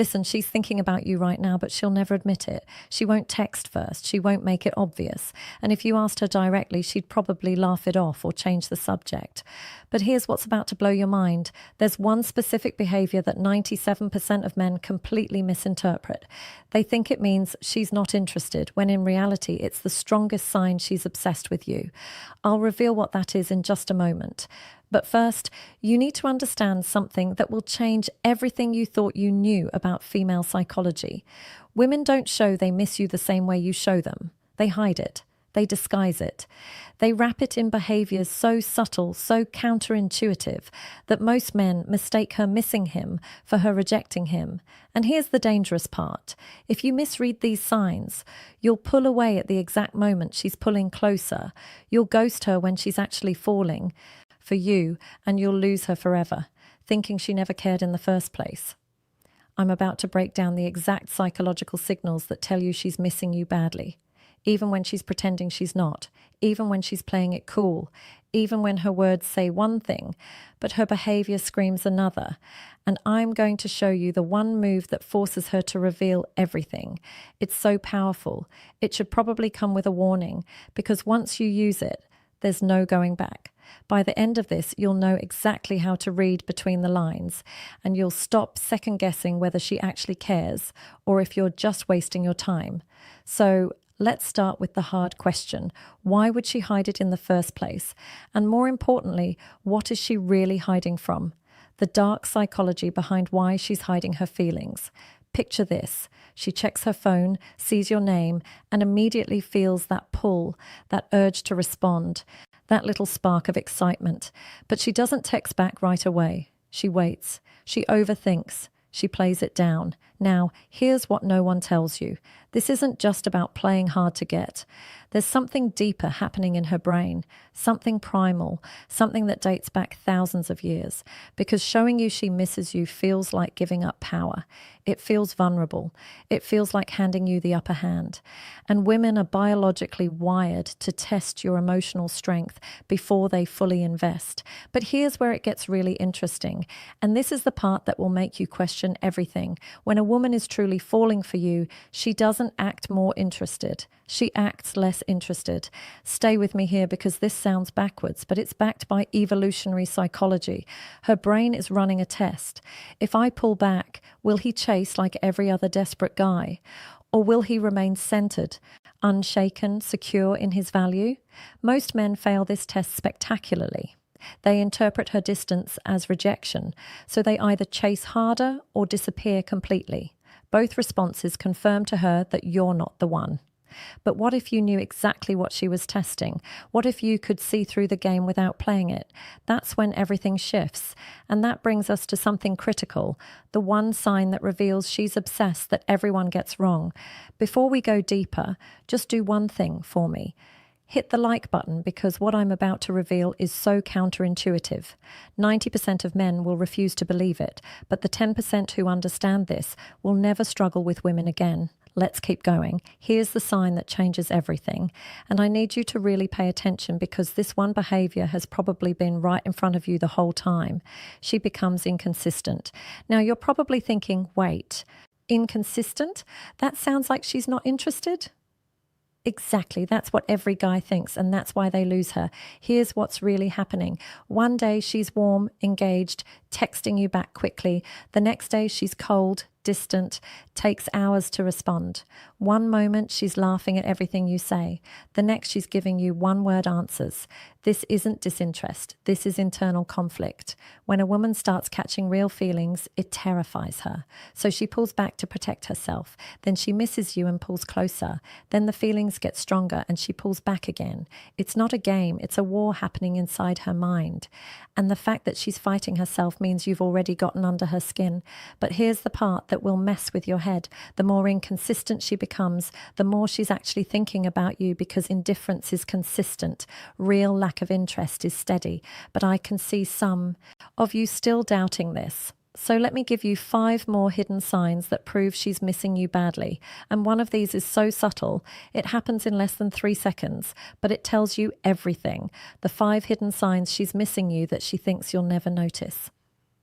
Listen, she's thinking about you right now, but she'll never admit it. She won't text first. She won't make it obvious. And if you asked her directly, she'd probably laugh it off or change the subject. But here's what's about to blow your mind. There's one specific behavior that 97% of men completely misinterpret. They think it means she's not interested, when in reality, it's the strongest sign she's obsessed with you. I'll reveal what that is in just a moment. But first, you need to understand something that will change everything you thought you knew about female psychology. Women don't show they miss you the same way you show them. They hide it. They disguise it. They wrap it in behaviors so subtle, so counterintuitive, that most men mistake her missing him for her rejecting him. And here's the dangerous part. If you misread these signs, you'll pull away at the exact moment she's pulling closer. You'll ghost her when she's actually falling for you, and you'll lose her forever, thinking she never cared in the first place. I'm about to break down the exact psychological signals that tell you she's missing you badly, even when she's pretending she's not, even when she's playing it cool, even when her words say one thing, but her behavior screams another. And I'm going to show you the one move that forces her to reveal everything. It's so powerful. It should probably come with a warning, because once you use it, there's no going back. By the end of this, you'll know exactly how to read between the lines, and you'll stop second-guessing whether she actually cares or if you're just wasting your time. So let's start with the hard question. Why would she hide it in the first place? And more importantly, what is she really hiding from? The dark psychology behind why she's hiding her feelings. Picture this. She checks her phone, sees your name, and immediately feels that pull, that urge to respond, that little spark of excitement. But she doesn't text back right away. She waits. She overthinks. She plays it down. Now, here's what no one tells you. This isn't just about playing hard to get. There's something deeper happening in her brain, something primal, something that dates back thousands of years. Because showing you she misses you feels like giving up power. It feels vulnerable. It feels like handing you the upper hand. And women are biologically wired to test your emotional strength before they fully invest. But here's where it gets really interesting. And this is the part that will make you question everything. When a woman is truly falling for you, she doesn't act more interested. She acts less interested. Stay with me here because this sounds backwards, but it's backed by evolutionary psychology. Her brain is running a test. If I pull back, will he chase like every other desperate guy? Or will he remain centered, unshaken, secure in his value? Most men fail this test spectacularly. They interpret her distance as rejection, so they either chase harder or disappear completely. Both responses confirm to her that you're not the one. But what if you knew exactly what she was testing? What if you could see through the game without playing it? That's when everything shifts. And that brings us to something critical, the one sign that reveals she's obsessed that everyone gets wrong. Before we go deeper, just do one thing for me. Hit the like button because what I'm about to reveal is so counterintuitive. 90% of men will refuse to believe it, but the 10% who understand this will never struggle with women again. Let's keep going. Here's the sign that changes everything. And I need you to really pay attention because this one behavior has probably been right in front of you the whole time. She becomes inconsistent. Now you're probably thinking, wait, inconsistent? That sounds like she's not interested? Exactly. That's what every guy thinks, and that's why they lose her. Here's what's really happening. One day she's warm, engaged, texting you back quickly. The next day she's cold, distant, takes hours to respond. One moment she's laughing at everything you say. The next she's giving you one-word answers. This isn't disinterest. This is internal conflict. When a woman starts catching real feelings, it terrifies her. So she pulls back to protect herself. Then she misses you and pulls closer. Then the feelings get stronger and she pulls back again. It's not a game. It's a war happening inside her mind. And the fact that she's fighting herself means you've already gotten under her skin. But here's the part that will mess with your head. The more inconsistent she becomes, the more she's actually thinking about you because indifference is consistent. Real lack of interest is steady. But I can see some of you still doubting this. So let me give you 5 more hidden signs that prove she's missing you badly. And one of these is so subtle, it happens in less than 3 seconds, but it tells you everything. The 5 hidden signs she's missing you that she thinks you'll never notice.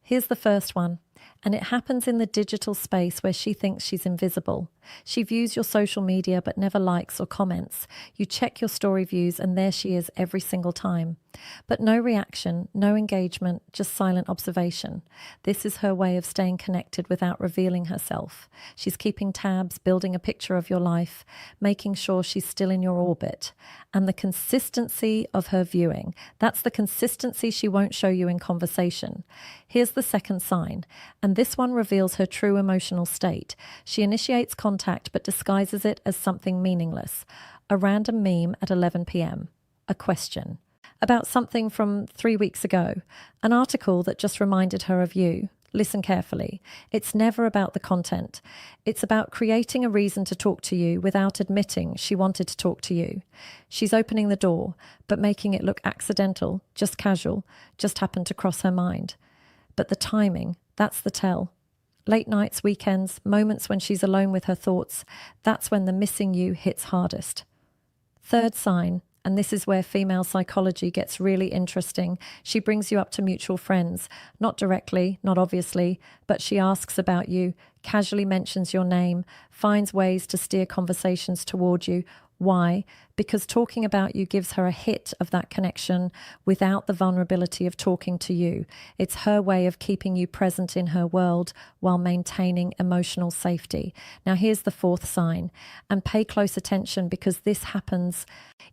Here's the first one. And it happens in the digital space where she thinks she's invisible. She views your social media but never likes or comments. You check your story views and there she is every single time. But no reaction, no engagement, just silent observation. This is her way of staying connected without revealing herself. She's keeping tabs, building a picture of your life, making sure she's still in your orbit. And the consistency of her viewing, that's the consistency she won't show you in conversation. Here's the second sign, and this one reveals her true emotional state. She initiates contact but disguises it as something meaningless. A random meme at 11 p.m. A question about something from 3 weeks ago. An article that just reminded her of you. Listen carefully. It's never about the content. It's about creating a reason to talk to you without admitting she wanted to talk to you. She's opening the door, but making it look accidental, just casual, just happened to cross her mind. But the timing, that's the tell. Late nights, weekends, moments when she's alone with her thoughts, that's when the missing you hits hardest. Third sign, and this is where female psychology gets really interesting. She brings you up to mutual friends, not directly, not obviously, but she asks about you, casually mentions your name, finds ways to steer conversations toward you. Why? Because talking about you gives her a hit of that connection without the vulnerability of talking to you. It's her way of keeping you present in her world while maintaining emotional safety. Now here's the fourth sign, and pay close attention because this happens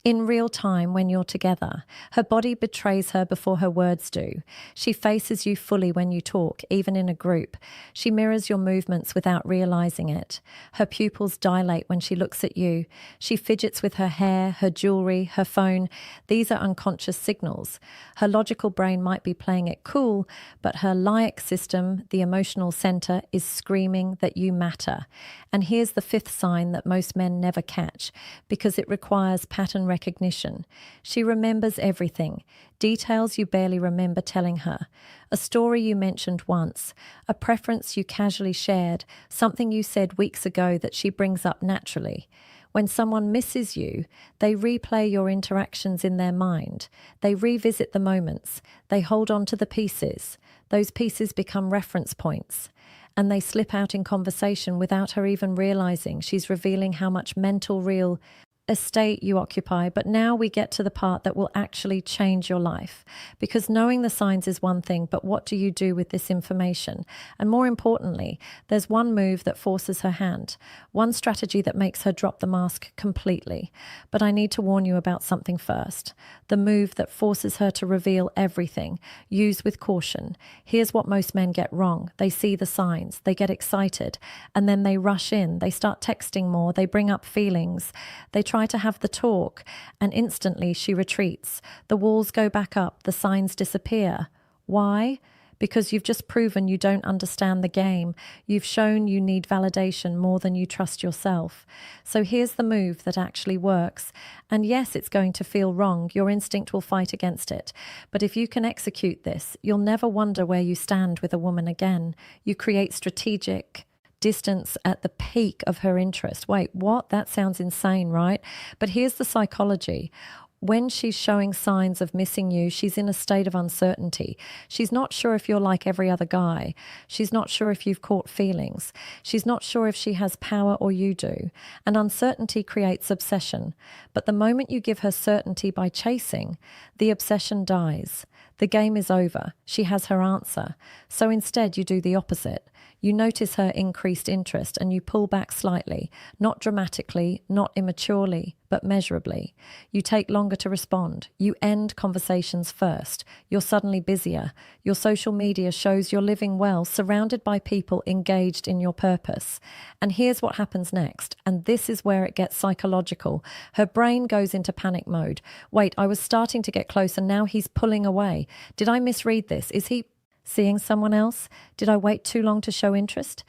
in real time when you're together. Her body betrays her before her words do. She faces you fully when you talk, even in a group. She mirrors your movements without realizing it. Her pupils dilate when she looks at you. She fidgets with her hair, her jewelry, her phone. These are unconscious signals. Her logical brain might be playing it cool, but her limbic system, the emotional center, is screaming that you matter. And here's the fifth sign that most men never catch, because it requires pattern recognition. She remembers everything, details you barely remember telling her, a story you mentioned once, a preference you casually shared, something you said weeks ago that she brings up naturally. When someone misses you, they replay your interactions in their mind. They revisit the moments. They hold on to the pieces. Those pieces become reference points. And they slip out in conversation without her even realizing. She's revealing how much mental real estate you occupy. But now we get to the part that will actually change your life, because knowing the signs is one thing, but what do you do with this information? And more importantly, there's one move that forces her hand, one strategy that makes her drop the mask completely. But I need to warn you about something first. The move that forces her to reveal everything. Use with caution. Here's what most men get wrong. They see the signs, they get excited, and then they rush in. They start texting more, they bring up feelings, they try to have the talk, and instantly she retreats. The walls go back up, the signs disappear. Why? Because you've just proven you don't understand the game. You've shown you need validation more than you trust yourself. So here's the move that actually works. And yes, it's going to feel wrong. Your instinct will fight against it. But if you can execute this, you'll never wonder where you stand with a woman again. You create strategic distance at the peak of her interest. Wait, what? That sounds insane, right? But here's the psychology. When she's showing signs of missing you, she's in a state of uncertainty. She's not sure if you're like every other guy. She's not sure if you've caught feelings. She's not sure if she has power or you do. And uncertainty creates obsession. But the moment you give her certainty by chasing, the obsession dies. The game is over. She has her answer. So instead, you do the opposite. You notice her increased interest and you pull back slightly, not dramatically, not immaturely, but measurably. You take longer to respond. You end conversations first. You're suddenly busier. Your social media shows you're living well, surrounded by people engaged in your purpose. And here's what happens next. And this is where it gets psychological. Her brain goes into panic mode. Wait, I was starting to get close and now he's pulling away. Did I misread this? Is he seeing someone else? Did I wait too long to show interest?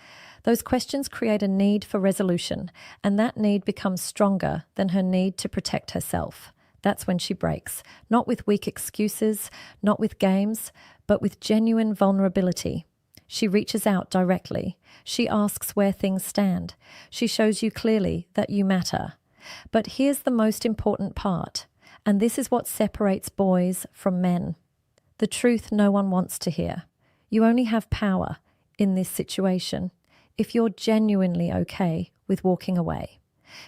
Those questions create a need for resolution, and that need becomes stronger than her need to protect herself. That's when she breaks, not with weak excuses, not with games, but with genuine vulnerability. She reaches out directly. She asks where things stand. She shows you clearly that you matter. But here's the most important part, and this is what separates boys from men. The truth no one wants to hear. You only have power in this situation, if you're genuinely okay with walking away.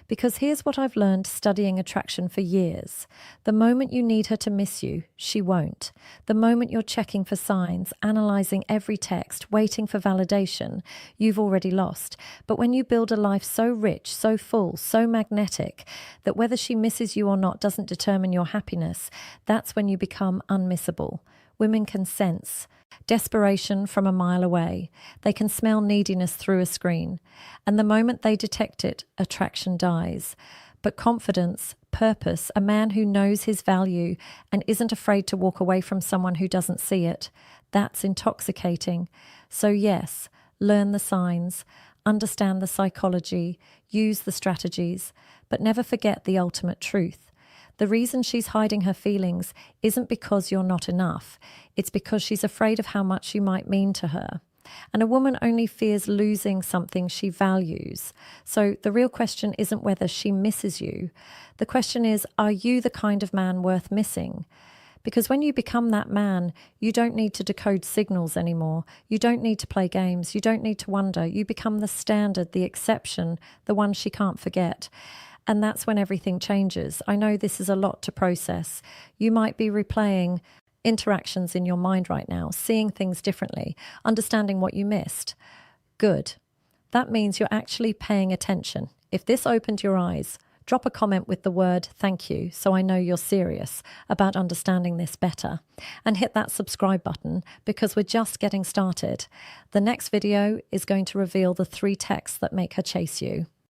Because here's what I've learned studying attraction for years. The moment you need her to miss you, she won't. The moment you're checking for signs, analysing every text, waiting for validation, you've already lost. But when you build a life so rich, so full, so magnetic, that whether she misses you or not doesn't determine your happiness, that's when you become unmissable. Women can sense desperation from a mile away. They can smell neediness through a screen. And the moment they detect it, attraction dies. But confidence, purpose, a man who knows his value and isn't afraid to walk away from someone who doesn't see it, that's intoxicating. So yes, learn the signs, understand the psychology, use the strategies, but never forget the ultimate truth. The reason she's hiding her feelings isn't because you're not enough. It's because she's afraid of how much you might mean to her. And a woman only fears losing something she values. So the real question isn't whether she misses you. The question is, are you the kind of man worth missing? Because when you become that man, you don't need to decode signals anymore. You don't need to play games. You don't need to wonder. You become the standard, the exception, the one she can't forget. And that's when everything changes. I know this is a lot to process. You might be replaying interactions in your mind right now, seeing things differently, understanding what you missed. Good. That means you're actually paying attention. If this opened your eyes, drop a comment with the word "thank you" so I know you're serious about understanding this better. And hit that subscribe button because we're just getting started. The next video is going to reveal the 3 texts that make her chase you.